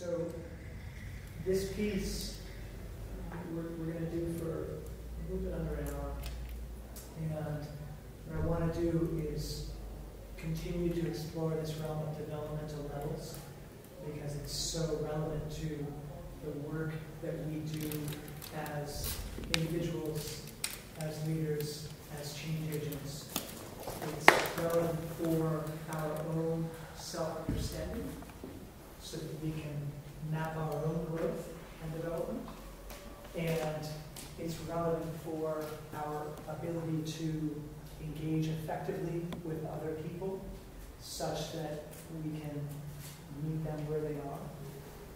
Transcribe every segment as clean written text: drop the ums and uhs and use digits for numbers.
So this piece we're going to do for a little bit under an hour. And what I want to do is continue to explore this realm of developmental levels because it's so relevant to the work that we do as individuals, as leaders, as change agents. It's relevant for our own self-understanding so that we can map our own growth and development. And it's relevant for our ability to engage effectively with other people such that we can meet them where they are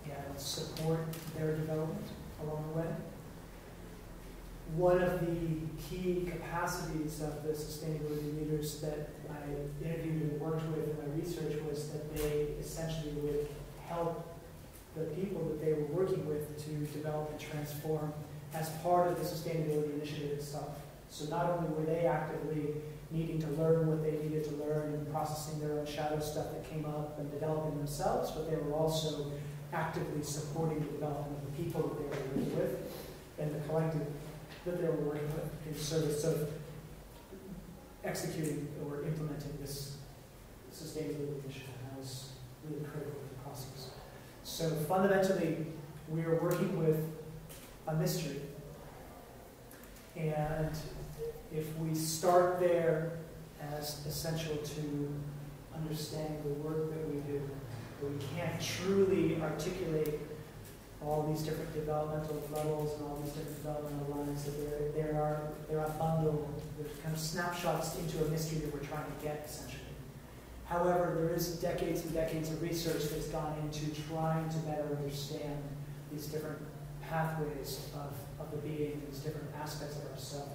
and support their development along the way. One of the key capacities of the sustainability leaders that I interviewed and worked with in my research was that they essentially would help the people that they were working with to develop and transform as part of the sustainability initiative itself. So not only were they actively needing to learn what they needed to learn and processing their own shadow stuff that came up and developing themselves, but they were also actively supporting the development of the people that they were working with and the collective that they were working with in service of executing or implementing this sustainability initiative. And that was really critical to the process. So fundamentally, we are working with a mystery. And if we start there as essential to understanding the work that we do, but we can't truly articulate all these different developmental levels and all these different developmental lines, that there are a bundle, there's kind of snapshots into a mystery that we're trying to get, essentially. However, there is decades and decades of research that's gone into trying to better understand these different pathways of the being, these different aspects of ourselves.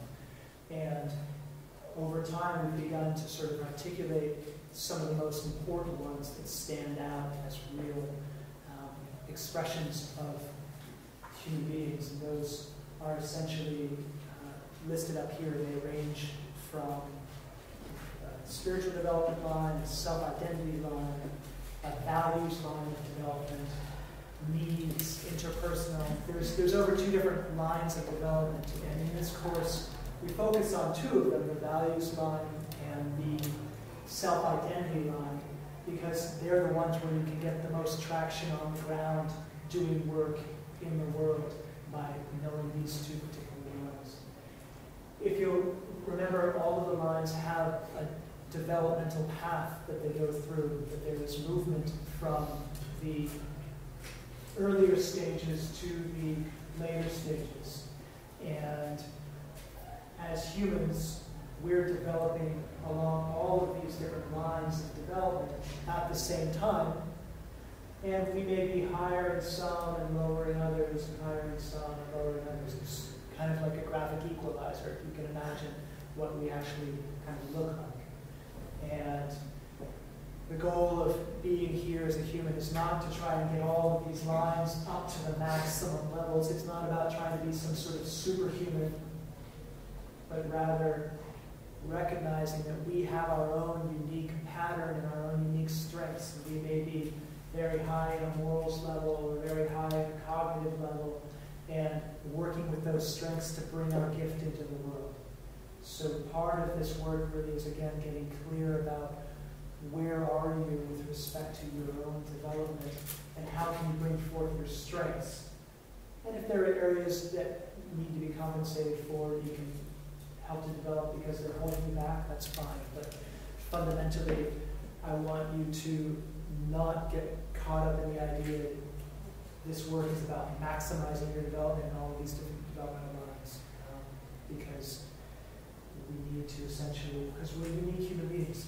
And over time, we've begun to sort of articulate some of the most important ones that stand out as real expressions of human beings. And those are essentially listed up here. They range from spiritual development line, a self-identity line, a values line of development, needs, interpersonal. There's over 2 different lines of development. And in this course, we focus on 2 of them, the values line and the self-identity line, because they're the ones where you can get the most traction on the ground doing work in the world by knowing these 2 particular lines. If you'll remember, all of the lines have a developmental path that they go through, that there is movement from the earlier stages to the later stages. And as humans, we're developing along all of these different lines of development at the same time. And we may be higher in some and lower in others, and higher in some and lower in others. It's kind of like a graphic equalizer, if you can imagine what we actually kind of look like. And the goal of being here as a human is not to try and get all of these lines up to the maximum levels. It's not about trying to be some sort of superhuman, but rather recognizing that we have our own unique pattern and our own unique strengths. We may be very high in a morals level or very high in a cognitive level, and working with those strengths to bring our gift into the world. So part of this work really is, again, getting clear about where are you with respect to your own development and how can you bring forth your strengths. And if there are areas that need to be compensated for, you can help to develop because they're holding you back, that's fine. But fundamentally, I want you to not get caught up in the idea that this work is about maximizing your development in all of these different developmental lines. Because we need to essentially, because we're unique human beings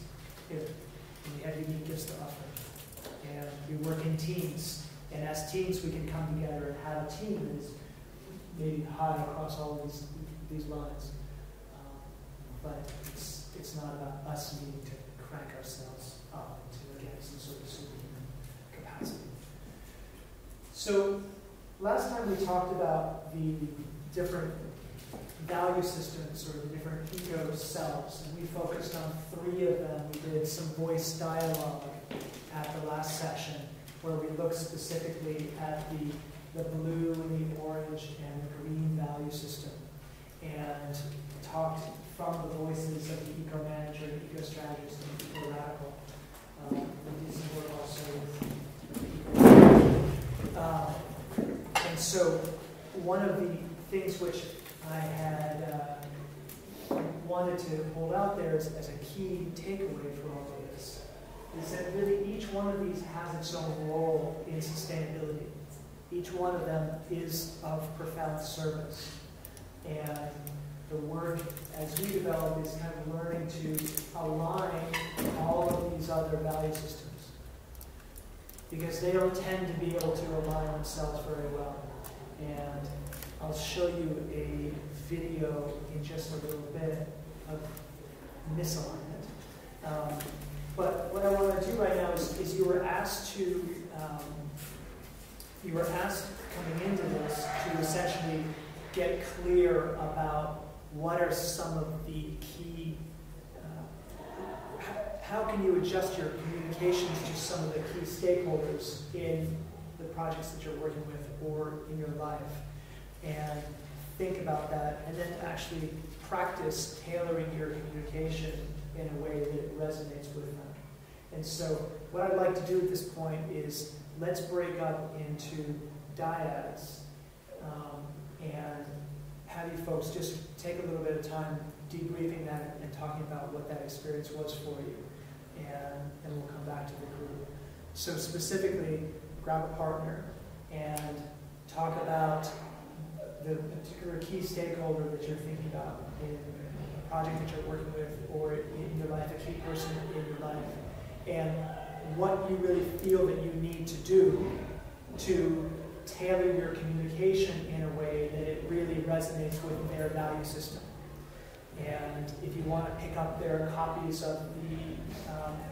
here, and we have unique gifts to offer. And we work in teams, and as teams we can come together and have a team that is maybe high across all of these lines. But it's not about us needing to crank ourselves up to, again, some sort of superhuman capacity. So last time we talked about the different value systems or the different ego selves, and we focused on 3 of them. We did some voice dialogue at the last session, where we look specifically at the blue and the orange and the green value system, and talked from the voices of the eco-manager, the eco-strategist, and the eco-radical. We did some work also with and so one of the things which I had wanted to hold out there as a key takeaway from all of this is that really each one of these has its own role in sustainability. Each one of them is of profound service. And the work as we develop is kind of learning to align all of these other value systems, because they don't tend to be able to align themselves very well. And I'll show you a video in just a little bit of misalignment. But what I want to do right now is you were asked coming into this to essentially get clear about what are some of the key, how can you adjust your communications to some of the key stakeholders in the projects that you're working with or in your life, and think about that, and then actually practice tailoring your communication in a way that it resonates with them. And so what I'd like to do at this point is let's break up into dyads and have you folks just take a little bit of time debriefing that and talking about what that experience was for you. And then we'll come back to the group. So specifically, grab a partner and talk about the particular key stakeholder that you're thinking about in a project that you're working with or in your life, a key person in your life, and what you really feel that you need to do to tailor your communication in a way that it really resonates with their value system. And if you want to pick up their copies of the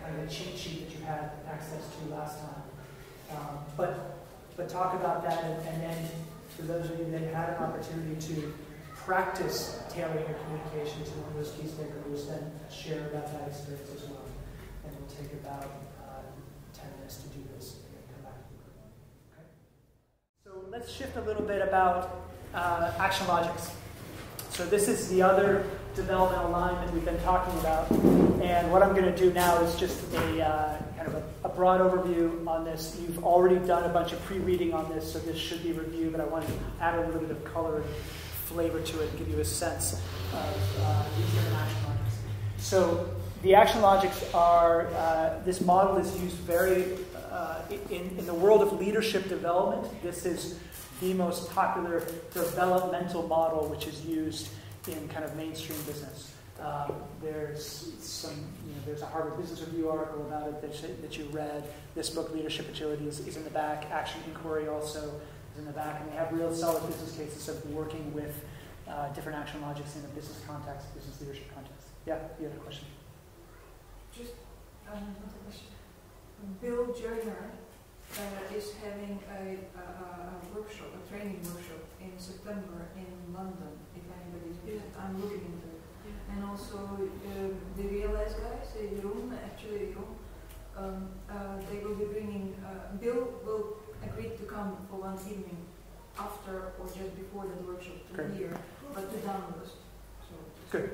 kind of cheat sheet that you had access to last time. But talk about that, and then for those of you that had an opportunity to practice tailoring your communication to one of those key stakeholders, then share about that experience as well. And we'll take about 10 minutes to do this and then come back to the group. Okay? So let's shift a little bit about action logics. So this is the other developmental line that we've been talking about. And what I'm going to do now is just a kind of a broad overview on this. You've already done a bunch of pre-reading on this, so this should be review, but I wanted to add a little bit of color and flavor to it and give you a sense of these different action logics. So the action logics are, this model is used very, in the world of leadership development, this is the most popular developmental model which is used in kind of mainstream business. There's a Harvard Business Review article about it that you read. This book, Leadership Agility, is in the back. Action Inquiry also is in the back. And they have real solid business cases of working with different action logics in a business context, business leadership context. Yeah, you had a question? Just another question. Bill Joyner is having a workshop, a training workshop in September in London, if anybody's interested. I'm looking into it. Yeah. And also the VLS guys, they will be bringing, Bill will agree to come for one evening after or just before the workshop to here, but to Danvers. So good.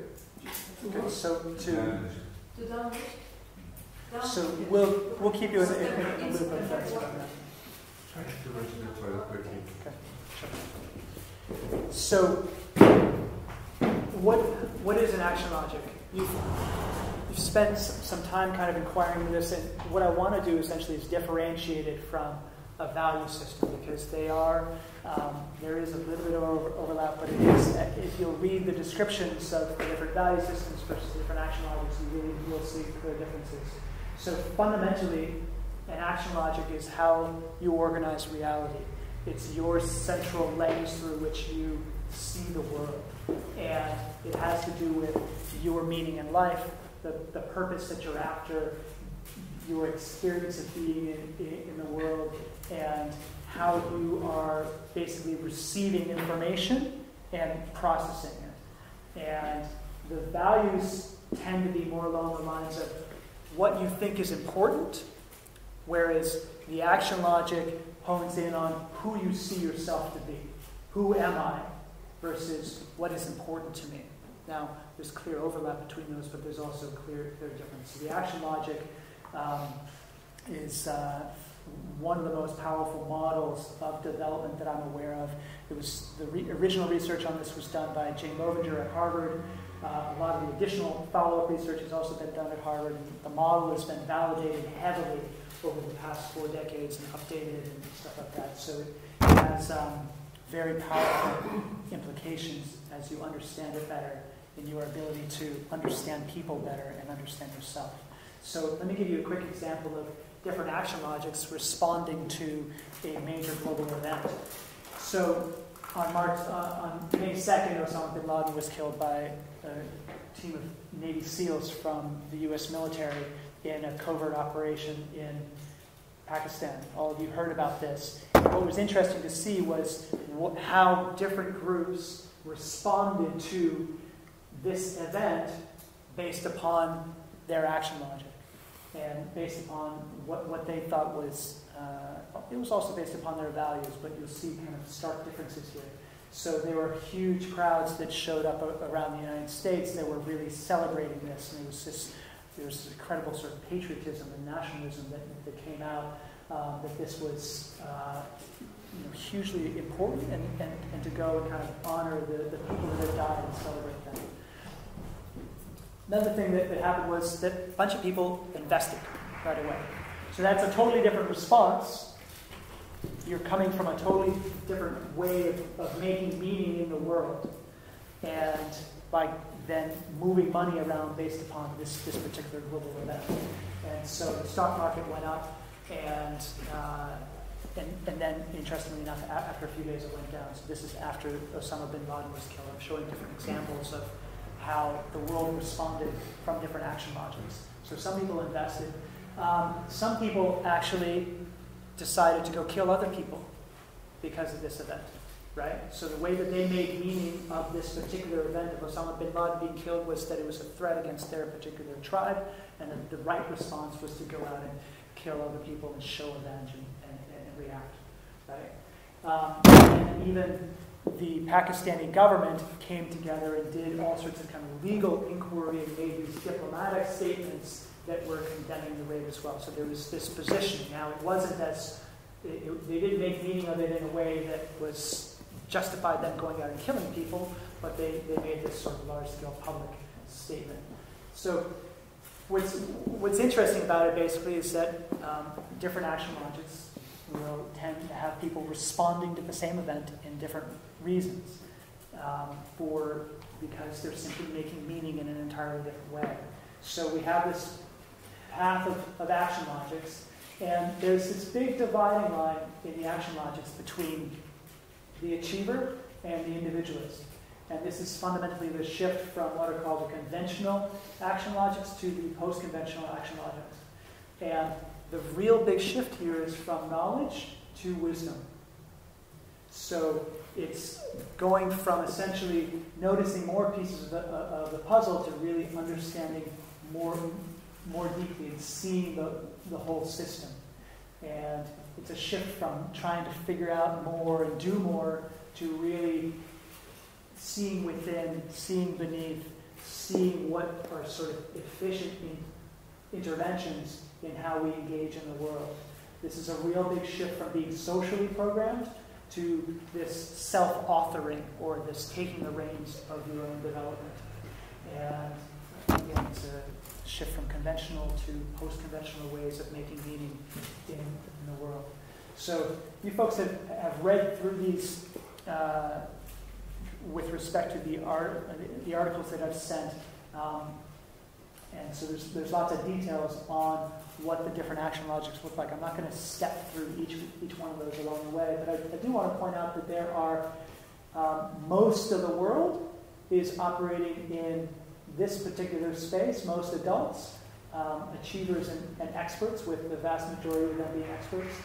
Good. So to Danvers. So we'll keep you in a loop of that. I have to rush to the toilet quickly. Okay. So what is an action logic? You've spent some time kind of inquiring into this, and what I want to do essentially is differentiate it from a value system, because they are, there is a little bit of overlap, but it is, if you'll read the descriptions of the different value systems versus different action logics, you really will see clear differences. So fundamentally, an action logic is how you organize reality. It's your central lens through which you see the world. And it has to do with your meaning in life, the purpose that you're after, your experience of being in the world, and how you are basically receiving information and processing it. And the values tend to be more along the lines of what you think is important, Whereas the action logic hones in on who you see yourself to be. Who am I versus what is important to me. Now, there's clear overlap between those, but there's also clear difference. So the action logic is one of the most powerful models of development that I'm aware of. It was the original research on this was done by Jane Movinger at Harvard. A lot of the additional follow-up research has also been done at Harvard. And the model has been validated heavily over the past 4 decades and updated and stuff like that. So it has very powerful implications as you understand it better in your ability to understand people better and understand yourself. So let me give you a quick example of different action logics responding to a major global event. So on May 2nd, Osama bin Laden was killed by a team of Navy SEALs from the U.S. military in a covert operation in Pakistan. All of you heard about this. What was interesting to see was how different groups responded to this event based upon their action logic and based upon what they thought was, it was also based upon their values, but you'll see kind of stark differences here. So there were huge crowds that showed up around the United States that were really celebrating this, and there was this incredible sort of patriotism and nationalism that came out, that this was hugely important, and to go and kind of honor the people that had died and celebrate them. Another thing that happened was that a bunch of people invested right away. So that's a totally different response. You're coming from a totally different way of making meaning in the world, and by then moving money around based upon this particular global event. And so the stock market went up, and then, interestingly enough, after a few days it went down. So this is after Osama bin Laden was killed. I'm showing different examples of how the world responded from different action logics. So some people invested. Some people actually decided to go kill other people because of this event, right? So the way that they made meaning of this particular event of Osama bin Laden being killed was that it was a threat against their particular tribe, and the right response was to go out and kill other people and show revenge and react, right? And even the Pakistani government came together and did all sorts of kind of legal inquiry and made these diplomatic statements that were condemning the raid as well. So there was this position. Now, it wasn't as, they didn't make meaning of it in a way that was justified them going out and killing people, but they made this sort of large-scale public statement. So what's interesting about it basically is that different action logics will tend to have people responding to the same event in different reasons, because they're simply making meaning in an entirely different way. So we have this path of action logics, and there's this big dividing line in the action logics between the achiever and the individualist. And this is fundamentally the shift from what are called the conventional action logics to the post-conventional action logics. And the real big shift here is from knowledge to wisdom. So it's going from essentially noticing more pieces of the puzzle to really understanding more deeply and seeing the whole system. And it's a shift from trying to figure out more and do more to really seeing within, seeing beneath, seeing what are sort of efficient interventions in how we engage in the world. This is a real big shift from being socially programmed to this self-authoring, or this taking the reins of your own development. And again, it's a shift from conventional to post-conventional ways of making meaning in the world. So you folks have read through these with respect to the articles that I've sent. And so there's lots of details on what the different action logics look like. I'm not going to step through each one of those along the way, but I do want to point out that there are, most of the world is operating in this particular space, most adults, achievers and experts, with the vast majority of them being experts.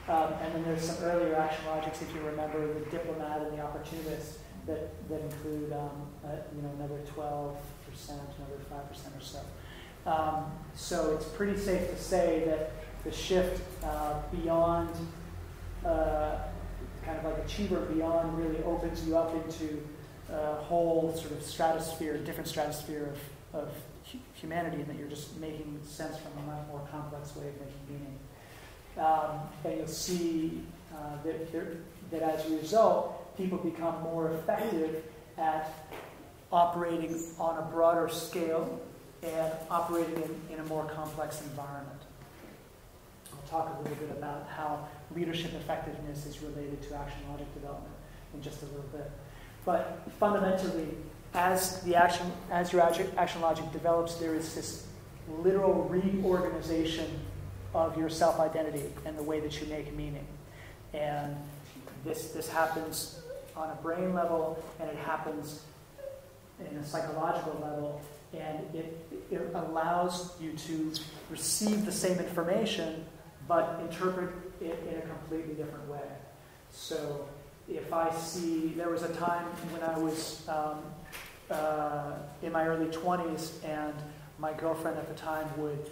And then there's some earlier action logics, if you remember, the diplomat and the opportunist, that include another 12%, another 5% or so. So it's pretty safe to say that the shift beyond kind of like achiever beyond really opens you up into a whole sort of stratosphere, different stratosphere of humanity, and that you're just making sense from a much more complex way of making meaning. And you'll see that as a result, people become more effective at operating on a broader scale and operating in a more complex environment. I'll talk a little bit about how leadership effectiveness is related to action logic development in just a little bit. But fundamentally, as your action logic develops, there is this literal reorganization of your self-identity and the way that you make meaning. And this happens on a brain level, and it happens in a psychological level, and it allows you to receive the same information but interpret it in a completely different way. So if I see, there was a time when I was in my early 20s, and my girlfriend at the time would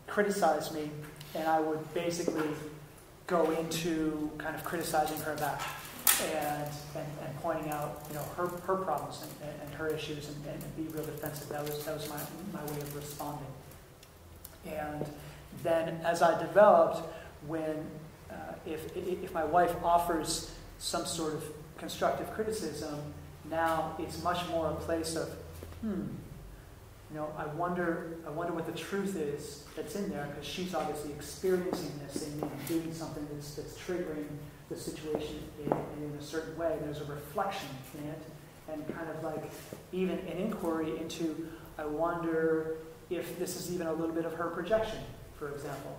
criticize me, and I would basically go into kind of criticizing her back and pointing out, her problems and her issues and be real defensive. That was my way of responding. And then as I developed, when if my wife offers some sort of constructive criticism, now it's much more a place of, I wonder what the truth is that's in there, because she's obviously experiencing this and doing something that's triggering the situation in a certain way. There's a reflection in it, and kind of like even an inquiry into, I wonder if this is even a little bit of her projection, for example,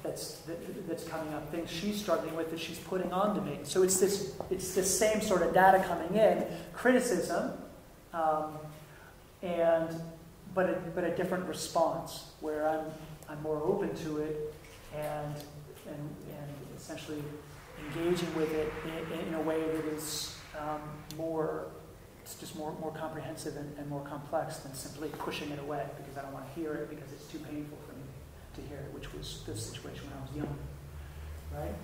that's coming up, things she's struggling with that she's putting onto me. So it's this same sort of data coming in, criticism, but a different response where I'm more open to it and essentially engaging with it in a way that is more comprehensive and more complex than simply pushing it away because I don't want to hear it because it's too painful for me to hear it, which was the situation when I was young, right?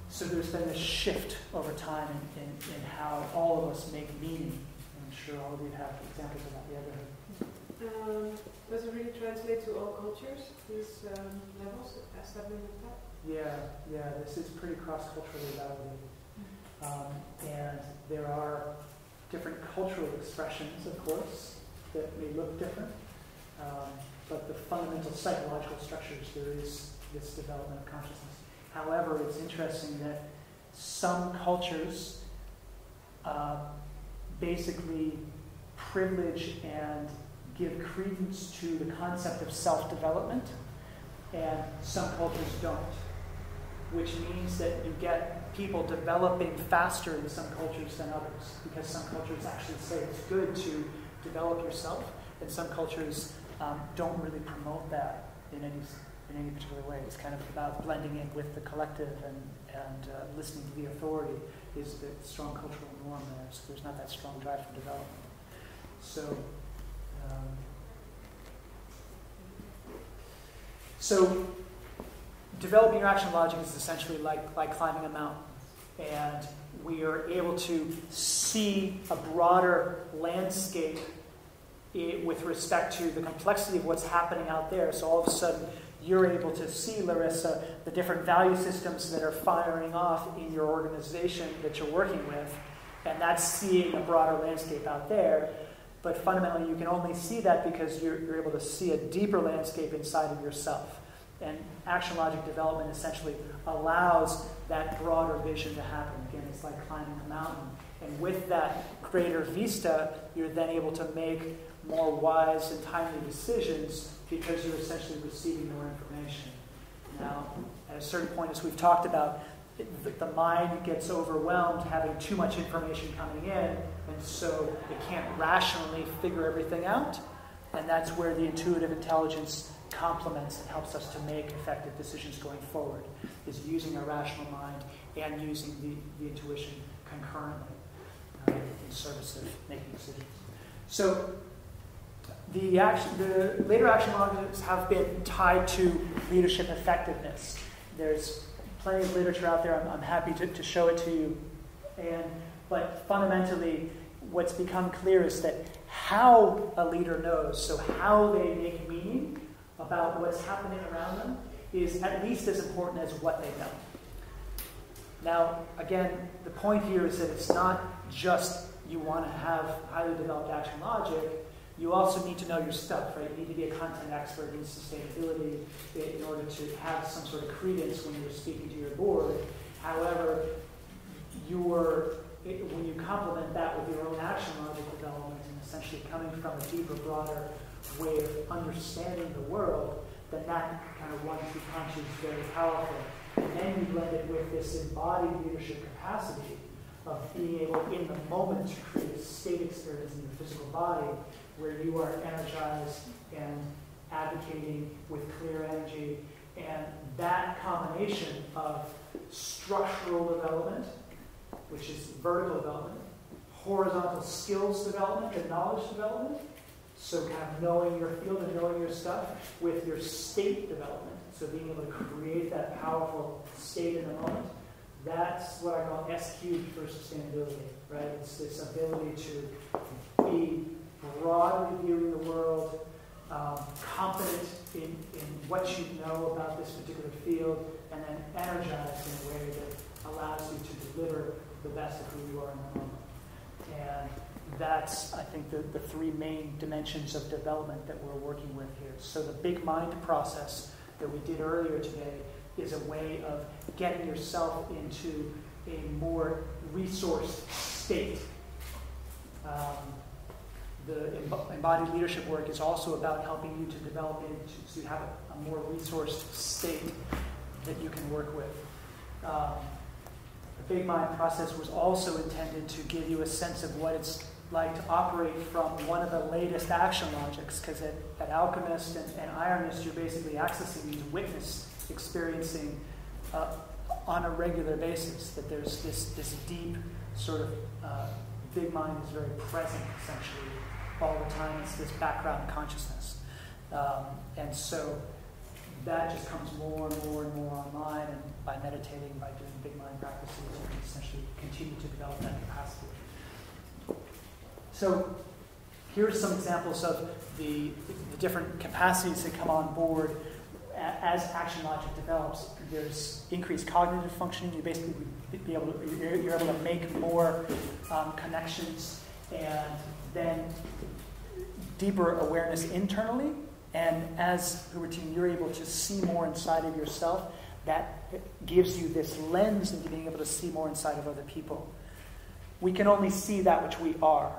So there's been this shift over time in how all of us make meaning. I'm sure all of you have examples of that. Does it really translate to all cultures, these levels, as that been looked at? Yeah, this is pretty cross-culturally validated. And there are different cultural expressions, of course, that may look different. But the fundamental psychological structures, there is this development of consciousness. However, it's interesting that some cultures basically privilege and give credence to the concept of self-development, and some cultures don't, which means that you get people developing faster in some cultures than others, because some cultures actually say it's good to develop yourself, and some cultures don't really promote that in any particular way. It's kind of about blending in with the collective and listening to the authority is the strong cultural norm there. So there's not that strong drive for development. So developing your action logic is essentially like climbing a mountain. And we are able to see a broader landscape with respect to the complexity of what's happening out there. So all of a sudden, you're able to see, Larissa, the different value systems that are firing off in your organization that you're working with. And that's seeing a broader landscape out there. But fundamentally, you can only see that because you're able to see a deeper landscape inside of yourself. And action logic development essentially allows that broader vision to happen. Again, it's like climbing a mountain. And with that greater vista, you're then able to make more wise and timely decisions because you're essentially receiving more information. Now, at a certain point, as we've talked about, the mind gets overwhelmed having too much information coming in, and so it can't rationally figure everything out. And that's where the intuitive intelligence complements and helps us to make effective decisions going forward, is using a rational mind and using the intuition concurrently in service of making decisions. So The later action logics have been tied to leadership effectiveness. There's plenty of literature out there. I'm happy to show it to you. But fundamentally, what's become clear is that how a leader knows, so how they make meaning about what's happening around them, is at least as important as what they know. Now, again, the point here is that it's not just you want to have highly developed action logic. You also need to know your stuff, right? You need to be a content expert in sustainability in order to have some sort of credence when you're speaking to your board. However, when you complement that with your own action logic development and essentially coming from a deeper, broader way of understanding the world, then that kind of 1-2 punch is very powerful. And then you blend it with this embodied leadership capacity of being able, in the moment, to create a state experience in your physical body where you are energized and advocating with clear energy. And that combination of structural development, which is vertical development, horizontal skills development and knowledge development, so kind of knowing your field and knowing your stuff, with your state development, so being able to create that powerful state in the moment, that's what I call S-cubed for sustainability, right? It's this ability to be broadly viewing the world, confident in what you know about this particular field, and then energized in a way that allows you to deliver the best of who you are in the moment. And that's, I think, the three main dimensions of development that we're working with here. So the big mind process that we did earlier today is a way of getting yourself into a more resourced state. The embodied leadership work is also about helping you to develop into, to have a more resourced state that you can work with. The big mind process was also intended to give you a sense of what it's like to operate from one of the latest action logics, because at Alchemist and Ironist, you're basically accessing these witness experiencing on a regular basis, that there's this deep sort of big mind is very present essentially all the time. It's this background consciousness. And so that just comes more and more and more online, and by meditating, by doing big mind practices, you can essentially continue to develop that capacity. So here's some examples of the different capacities that come on board as action logic develops. There's increased cognitive functioning. You basically you're able to make more connections, and then deeper awareness internally. And as Hubertine, you're able to see more inside of yourself. That gives you this lens into being able to see more inside of other people. We can only see that which we are.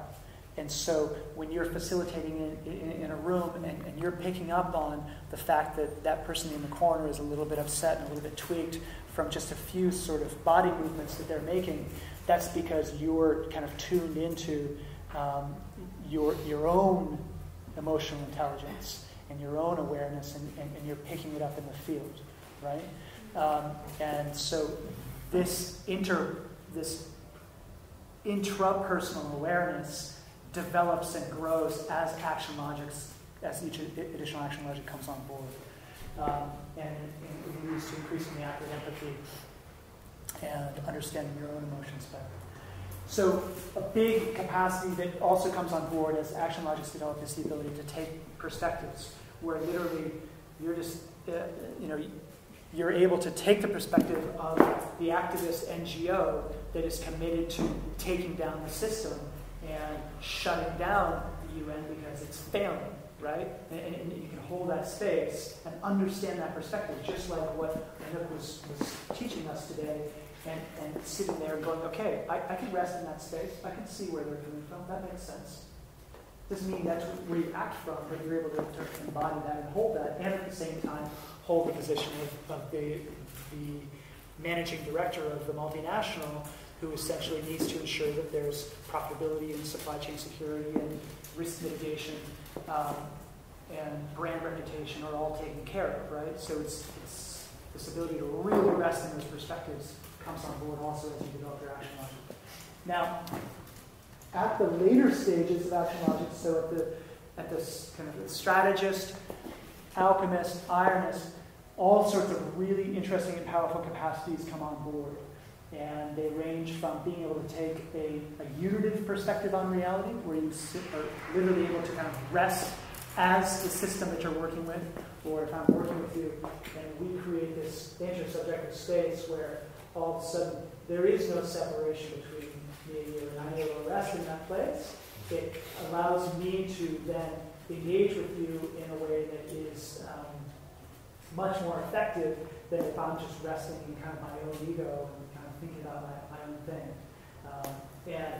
And so when you're facilitating in a room and you're picking up on the fact that that person in the corner is a little bit upset and a little bit tweaked from just a few sort of body movements that they're making, that's because you're kind of tuned into your own emotional intelligence and your own awareness, and you're picking it up in the field, right? And so this intrapersonal awareness develops and grows as as each additional action logic comes on board. And it leads to increasingly active empathy and understanding your own emotions better. So a big capacity that also comes on board as action logics develop is the ability to take perspectives, where literally you're just, you're able to take the perspective of the activist NGO that is committed to taking down the system and shutting down the UN because it's failing, right? And you can hold that space and understand that perspective, just like what Anouk was teaching us today, and sitting there and going, okay, I can rest in that space. I can see where they're coming from. That makes sense. Doesn't mean that's where you act from, but you're able to embody that and hold that, and at the same time hold the position of the managing director of the multinational, who essentially needs to ensure that there's profitability and supply chain security and risk mitigation and brand reputation are all taken care of, right? So it's this ability to really rest in those perspectives comes on board also as you develop your action logic. Now, at the later stages of action logic, so at this kind of strategist, alchemist, ironist, all sorts of really interesting and powerful capacities come on board. And they range from being able to take a unitive perspective on reality, where you are literally able to kind of rest as the system that you're working with, or if I'm working with you, and we create this intersubjective space where all of a sudden there is no separation between me and you, and I'm able to rest in that place. It allows me to then engage with you in a way that is much more effective than if I'm just resting in kind of my own ego and kind of thinking about my own thing. And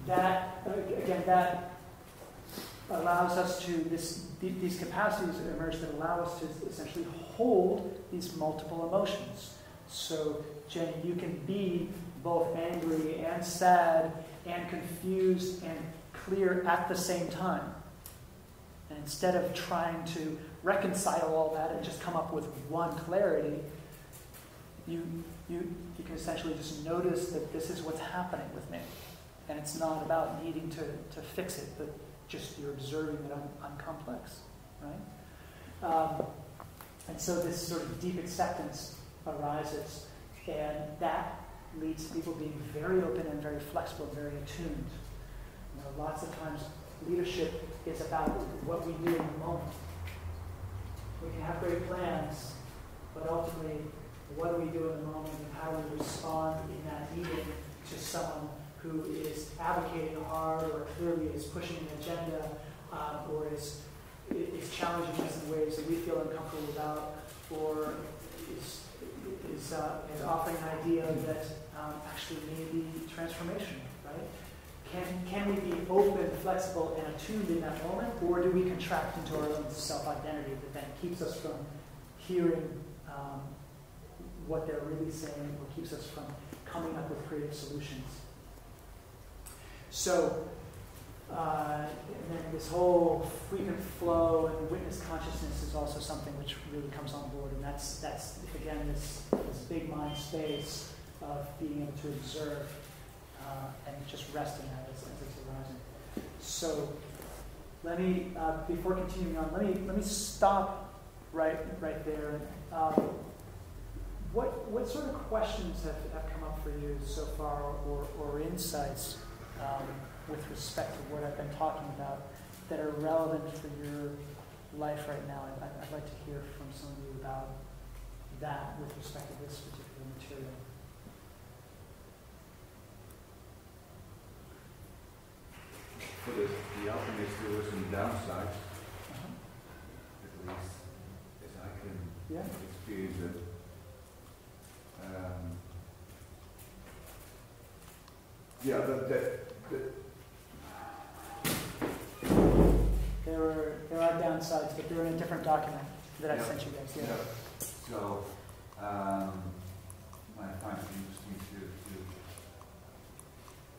that, again, that allows us to, these capacities emerge that allow us to essentially hold these multiple emotions. So, Jenny, you can be both angry and sad and confused and clear at the same time. And instead of trying to reconcile all that and just come up with one clarity, you can essentially just notice that this is what's happening with me. And it's not about needing to fix it, but just you're observing that I'm complex, right? And so this sort of deep acceptance arises, and that leads to people being very open and very flexible and very attuned. You know, lots of times leadership is about what we do in the moment. We can have great plans, but ultimately, what do we do in the moment, and how do we respond in that meeting to someone who is advocating hard, or clearly is pushing an agenda, or is challenging us in ways that we feel uncomfortable about, or is offering an idea that actually may be transformational, right? Can we be open, flexible, and attuned in that moment, or do we contract into our own self-identity that then keeps us from hearing what they're really saying, or keeps us from coming up with creative solutions? So, and then this whole frequent flow and witness consciousness is also something which really comes on board, and that's again this big mind space of being able to observe and just rest in that as it's arising. So, let me before continuing on, let me stop right there. What sort of questions have come up for you so far, or insights with respect to what I've been talking about that are relevant for your life right now? I'd like to hear from some of you about that with respect to this particular material. For the alchemist, there were some downsides, at least as I can experience it. There are downsides, but they're in a different document that I sent you guys. Yeah. So, I find it interesting to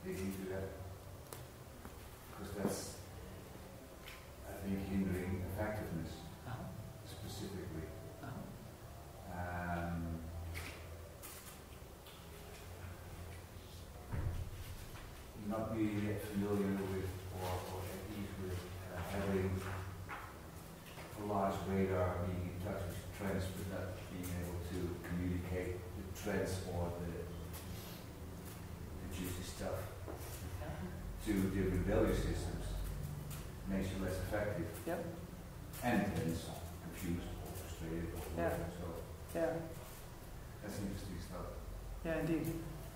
dig into that, because that's, I think, hindering effectiveness specifically. Not being yet familiar with or at ease with having a large radar, being in touch with trends, but not being able to communicate the trends or the juicy stuff to different value systems makes you less effective. Yep. And then confused or frustrated or whatever. So that's interesting stuff. Yeah, indeed.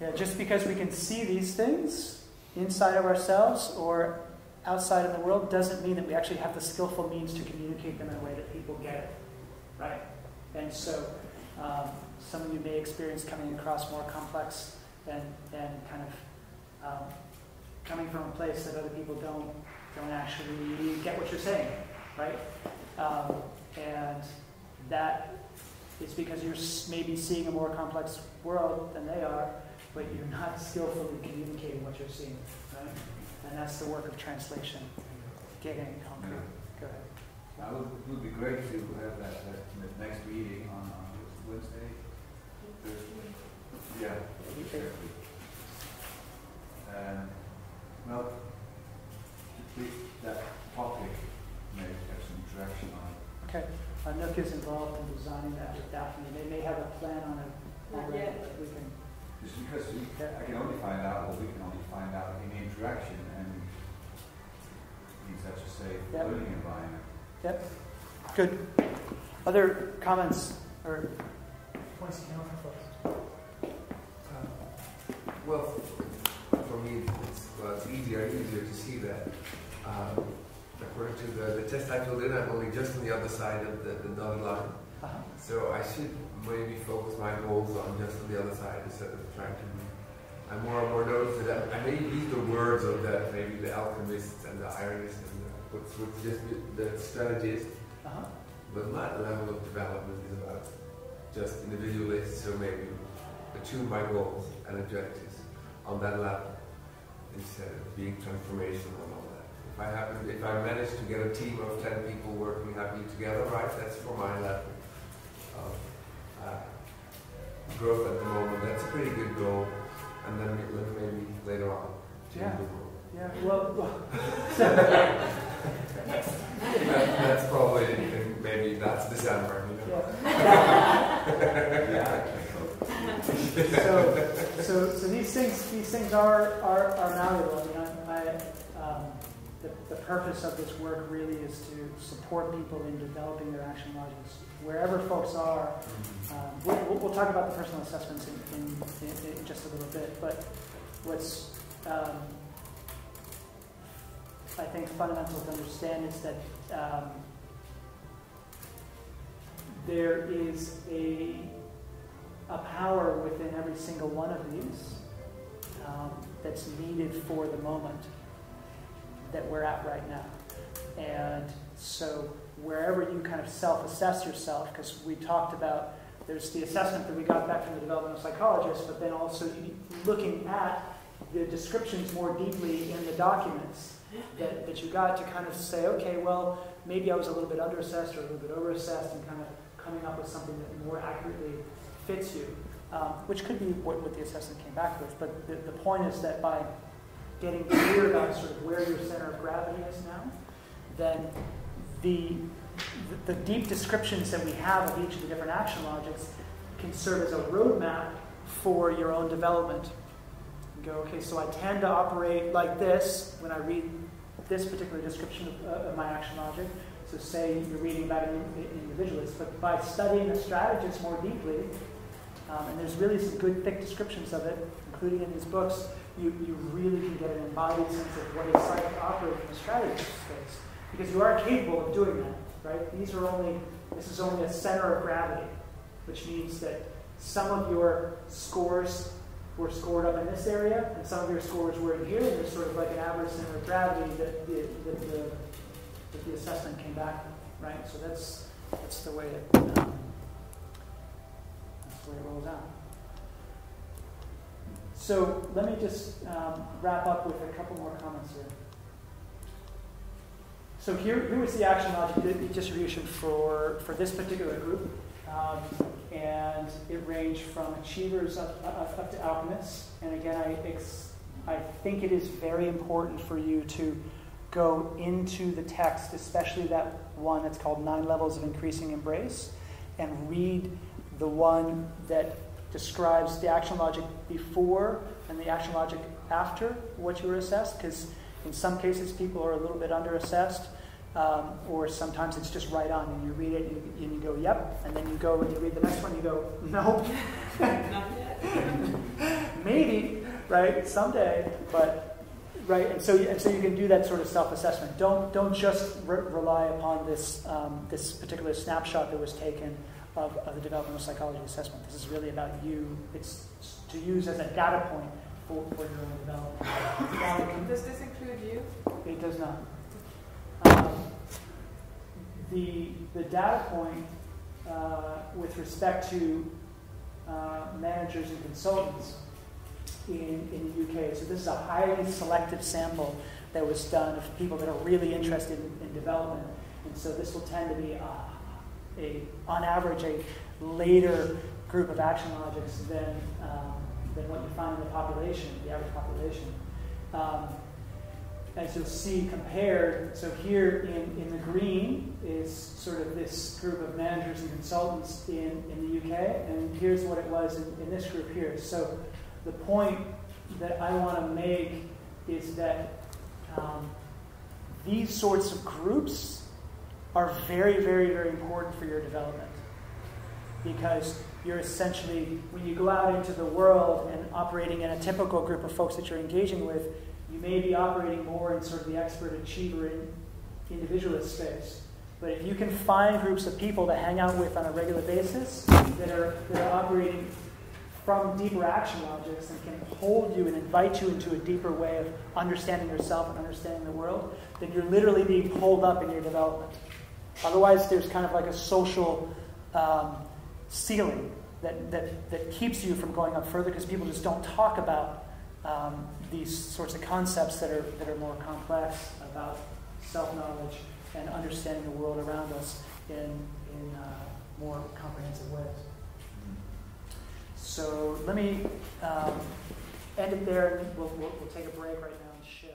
Yeah, just because we can see these things inside of ourselves or outside in the world doesn't mean that we actually have the skillful means to communicate them in a way that people get it, right? And so some of you may experience coming across more complex and kind of coming from a place that other people don't actually get what you're saying, right? And that is because you're maybe seeing a more complex world than they are, but you're not skillfully communicating what you're seeing, right? And that's the work of translation, getting concrete. Go ahead. It would be great to have that next meeting on Wednesday, Thursday. Yeah, exactly. Well, to take that topic Okay. Nook is involved in designing that with Daphne. They may have a plan on it already, but we can. Just because I can only find out, or we can only find out in interaction and in such a safe learning environment. Yep. Good. Other comments or points you know for folks? Well, for me, it's easier to see that. According to the test I filled in, I'm only just on the other side of the dotted line. So I should maybe focus my goals on just on the other side instead of trying to. I more and more notice that I may use the words of that, maybe the alchemists and the ironists and what's just the strategists. But my level of development is about just individualists, so maybe attune my goals and objectives on that level instead of being transformational and all that. If I manage to get a team of 10 people working happily together, right, that's for my level of growth at the moment. That's a pretty good goal. And then maybe later on change the world. Yeah, well. That's probably, maybe that's December, you know. Yeah. So these things are malleable. The purpose of this work really is to support people in developing their action logics wherever folks are. We'll talk about the personal assessments in just a little bit, but what's I think fundamental to understand is that there is a power within every single one of these that's needed for the moment that we're at right now. And so wherever you kind of self-assess yourself, because we talked about, there's the assessment that we got back from the developmental psychologist, but then also looking at the descriptions more deeply in the documents that you got to kind of say, okay, well, maybe I was a little bit underassessed or a little bit overassessed, and kind of coming up with something that more accurately fits you, which could be what the assessment came back with. But the point is that by getting clear about sort of where your center of gravity is now, then the deep descriptions that we have of each of the different action logics can serve as a roadmap for your own development. You go, okay, so I tend to operate like this when I read this particular description of my action logic. So say you're reading about an individualist, but by studying the strategist more deeply, and there's really some good thick descriptions of it, including in these books, you really can get an embodied sense of what it's like to operate in the strategist space. Because you are capable of doing that, right? This is only a center of gravity, which means that some of your scores were scored up in this area, and some of your scores were in here, and there's sort of like an average center of gravity that the assessment came back with, right? So that's the way it rolls out. So let me just wrap up with a couple more comments here. So here was the action logic distribution for this particular group. And it ranged from achievers up to alchemists. And again, I think it is very important for you to go into the text, especially that one that's called 9 Levels of Increasing Embrace, and read the one that describes the action logic before and the action logic after what you were assessed, because in some cases people are a little bit underassessed, or sometimes it's just right on, and you read it and you go, yep, and then you go and you read the next one and you go, nope. Not yet. Maybe, right, someday, but right, and so you can do that sort of self-assessment. Don't just rely upon this this particular snapshot that was taken of the developmental psychology assessment. This is really about you. It's to use as a data point for your own development. Does this include you? It does not. The data point with respect to managers and consultants in the UK. So this is a highly selective sample that was done of people that are really interested in development. And so this will tend to be, on average, a later group of action logics than what you find in the population, the average population. as you'll see compared, so here in the green is sort of this group of managers and consultants in the UK, and here's what it was in this group here. So the point that I want to make is that these sorts of groups are very, very, very important for your development. Because you're essentially, when you go out into the world and operating in a typical group of folks that you're engaging with, you may be operating more in sort of the expert achiever individualist space. But if you can find groups of people to hang out with on a regular basis that are operating from deeper action logics and can hold you and invite you into a deeper way of understanding yourself and understanding the world, then you're literally being pulled up in your development. Otherwise, there's kind of like a social ceiling that keeps you from going up further because people just don't talk about these sorts of concepts that are more complex about self-knowledge and understanding the world around us in more comprehensive ways. So let me end it there, and we'll take a break right now and shift.